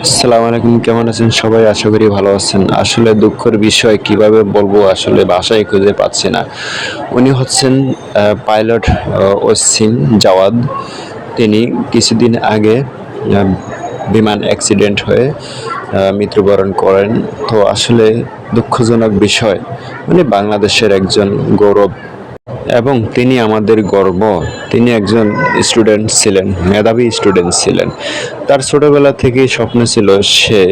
আসসালামু আলাইকুম, কেমন আছেন সবাই? আশা করি ভালো আছেন। আসলে দুঃখের বিষয় কিভাবে বলবো, আসলে ভাষাই খুঁজে পাচ্ছি না। উনি হচ্ছেন পাইলট ওসিম জাওয়াদ। তিনি কিছুদিন আগে বিমান অ্যাক্সিডেন্ট হয়ে মৃত্যুবরণ করেন। তো আসলে দুঃখজনক বিষয়। উনি বাংলাদেশের একজন গৌরব এবং তিনি আমাদের গর্ব। তিনি একজন স্টুডেন্ট ছিলেন, মেধাবী স্টুডেন্ট ছিলেন। তার ছোটবেলা থেকেই স্বপ্ন ছিল সে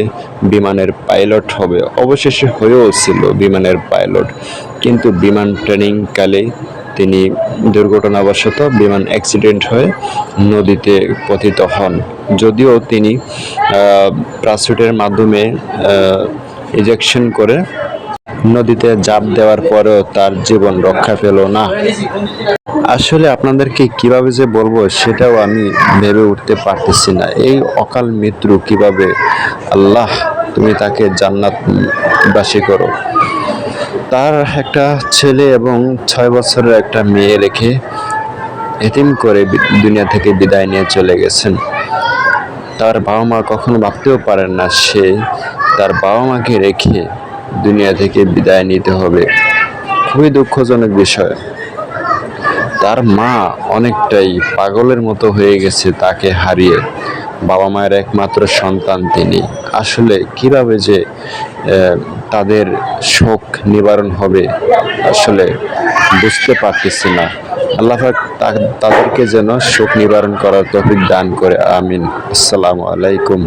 বিমানের পাইলট হবে। অবশেষে হয়েও ছিল বিমানের পাইলট, কিন্তু বিমান ট্রেনিং কালে তিনি দুর্ঘটনাবশত বিমান অ্যাক্সিডেন্ট হয়ে নদীতে পতিত হন। যদিও তিনি প্যারাশুটের মাধ্যমে ইজেকশন করে নদীতে ঝাঁপ দেওয়ার পরেও তার জীবন রক্ষা পেল না। আসলে আপনাদেরকে কিভাবে যে বলবো সেটাও আমি ভেবে উঠতে পারতেছি না। এই অকাল মৃত্যু কিভাবে, আল্লাহ তুমি তাকে জান্নাত বাসী করো। তার একটা ছেলে এবং 6 বছরের একটা মেয়ে রেখে এতিম করে দুনিয়া থেকে বিদায় নিয়ে চলে গেছেন। তার বাবা মা কখনো ভাবতেও পারেন না সে তার বাবা মাকে রেখে দুনিয়া থেকে বিদায় নিতে হবে। খুবই দুঃখজনক বিষয়। তার মা অনেকটাই পাগলের মতো হয়ে গেছে তাকে হারিয়ে। বাবা মায়ের একমাত্র সন্তান তিনি। আসলে কিভাবে যে তাদের শোক নিবারণ হবে আসলে বুঝতে পারতেছি না। আল্লাহ পাক তাদেরকে যেন শোক নিবারণ করার তৌফিক দান করে। আমিন। আসসালামু আলাইকুম।